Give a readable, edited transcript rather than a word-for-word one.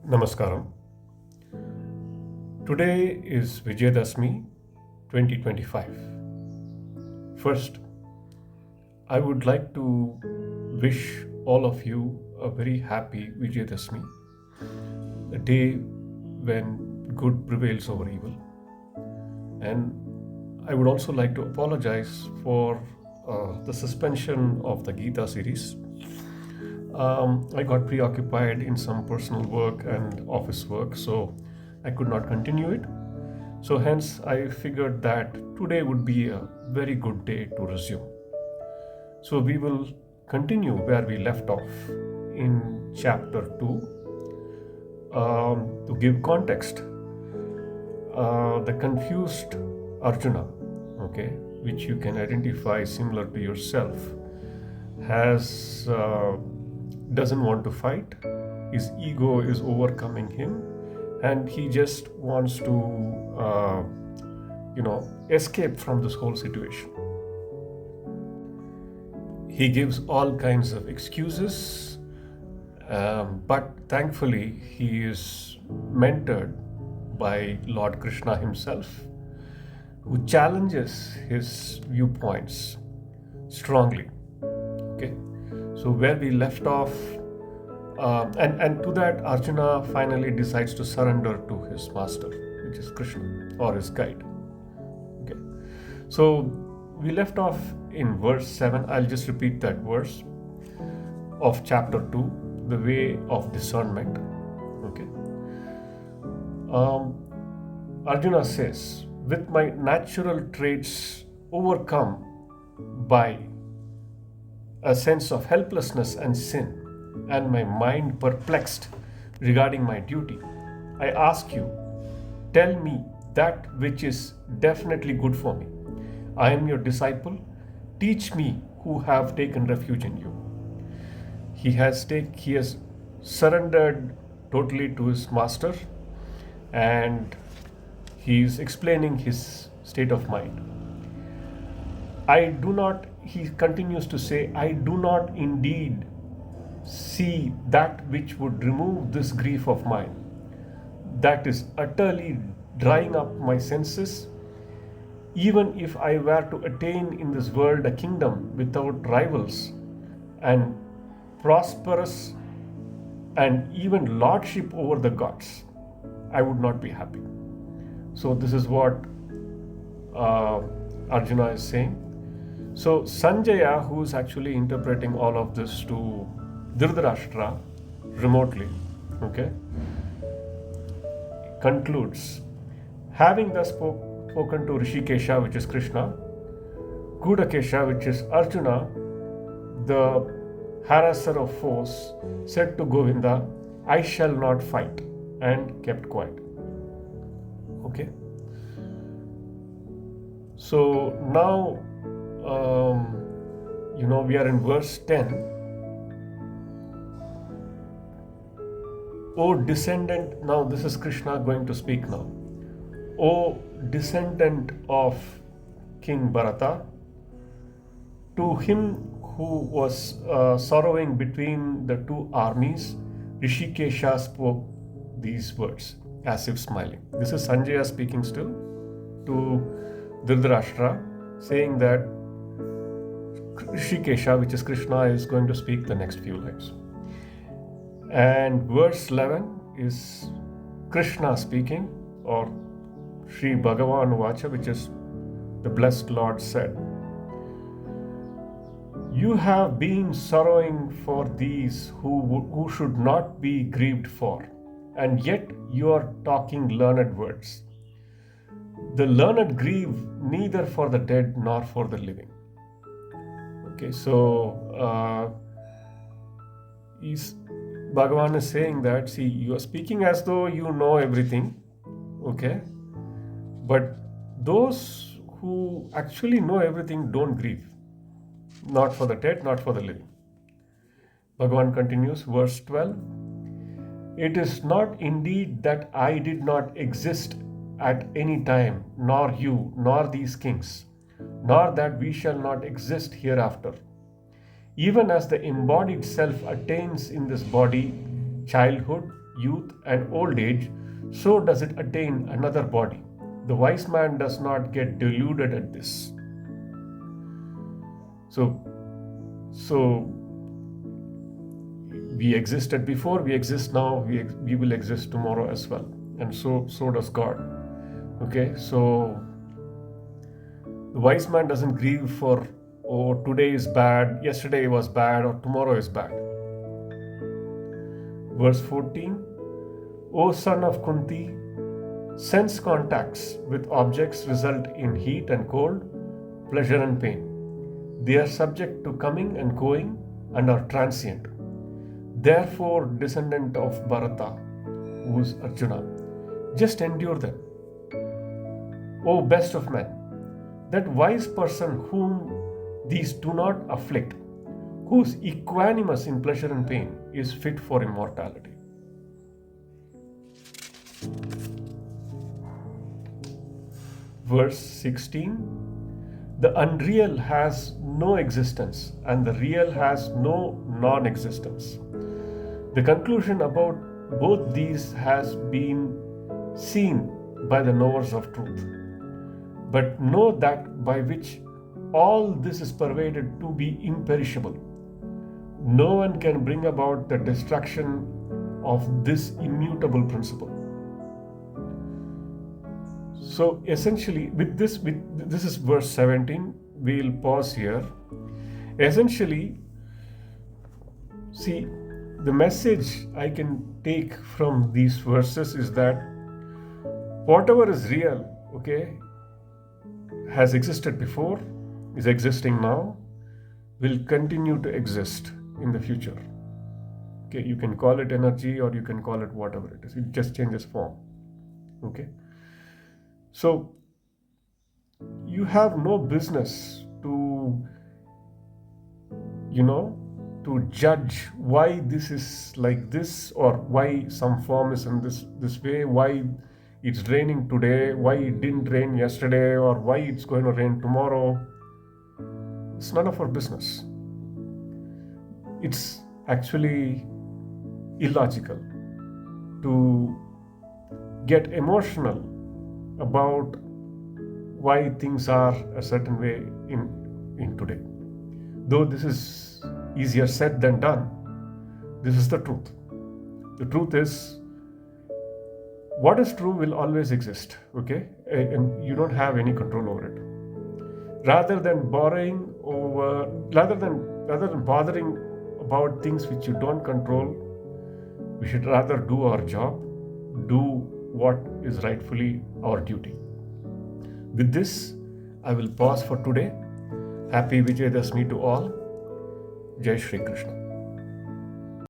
Namaskaram. Today is Vijayadashmi 2025. First, I would like to wish all of you a very happy Vijayadashmi, a day when good prevails over evil. And I would also like to apologize for the suspension of the Gita series. I got preoccupied in some personal work and office work, so I could not continue it. So, hence, I figured that today would be a very good day to resume. So, we will continue where we left off in chapter 2. To give context, the confused Arjuna, which you can identify similar to yourself, doesn't want to fight. His ego is overcoming him, and he just wants to, escape from this whole situation. He gives all kinds of excuses, but thankfully he is mentored by Lord Krishna himself, who challenges his viewpoints strongly. Okay, so where we left off, and to that Arjuna finally decides to surrender to his master, which is Krishna, or his guide. Okay, so we left off in verse 7. I'll just repeat that verse of chapter 2, the way of discernment. Okay, Arjuna says, with my natural traits overcome by a sense of helplessness and sin, and my mind perplexed regarding my duty, I ask you, tell me that which is definitely good for me. I am your disciple. Teach me who have taken refuge in you. He has surrendered totally to his master, and he is explaining his state of mind. He continues to say, I do not indeed see that which would remove this grief of mine, that is utterly drying up my senses. Even if I were to attain in this world a kingdom without rivals and prosperous and even lordship over the gods, I would not be happy. So this is what Arjuna is saying. So Sanjaya, who is actually interpreting all of this to Dhritarashtra remotely, concludes, having thus spoken to Rishikesha, which is Krishna, Gudakesha, which is Arjuna, the harasser of foes, said to Govinda, I shall not fight, and kept quiet. Okay. So now, we are in verse 10. O descendant, now this is Krishna going to speak now. O descendant of King Bharata, to him who was sorrowing between the two armies, Rishikesha spoke these words as if smiling. This is Sanjaya speaking still to Dhritarashtra, saying that Rishikesha, which is Krishna, is going to speak the next few lines. And verse 11 is Krishna speaking, or Sri Bhagavan Vacha, which is the blessed Lord said, you have been sorrowing for these who should not be grieved for, and yet you are talking learned words. The learned grieve neither for the dead nor for the living. Okay, so Bhagavan is saying that, see, you are speaking as though you know everything, okay? But those who actually know everything don't grieve. Not for the dead, not for the living. Bhagavan continues, verse 12. It is not indeed that I did not exist at any time, nor you, nor these kings, nor that we shall not exist hereafter. Even as the embodied self attains in this body childhood, youth and old age, so does it attain another body. The wise man does not get deluded at this. So we existed before, we exist now, we will exist tomorrow as well. And so does God. Okay, so the wise man doesn't grieve for, oh, today is bad, yesterday was bad, or tomorrow is bad. Verse 14, O son of Kunti, sense contacts with objects result in heat and cold, pleasure and pain. They are subject to coming and going and are transient. Therefore, descendant of Bharata, who is Arjuna, just endure them. O best of men, that wise person whom these do not afflict, who is equanimous in pleasure and pain, is fit for immortality. Verse 16, the unreal has no existence and the real has no non-existence. The conclusion about both these has been seen by the knowers of truth. But know that by which all this is pervaded to be imperishable. No one can bring about the destruction of this immutable principle. So essentially, with this is verse 17. We'll pause here. Essentially, see, the message I can take from these verses is that whatever is real, okay, has existed before, is existing now, will continue to exist in the future. Okay, you can call it energy or you can call it whatever it is. It just changes form. Okay. So you have no business to judge why this is like this, or why some form is in this way, why it's raining today, why it didn't rain yesterday, or why it's going to rain tomorrow. It's none of our business. It's actually illogical to get emotional about why things are a certain way in today. Though this is easier said than done, this is the truth. The truth is, what is true will always exist, okay? And you don't have any control over it. Rather than bothering about things which you don't control, we should rather do our job, do what is rightfully our duty. With this, I will pause for today. Happy Vijayadashmi to all. Jai Shri Krishna.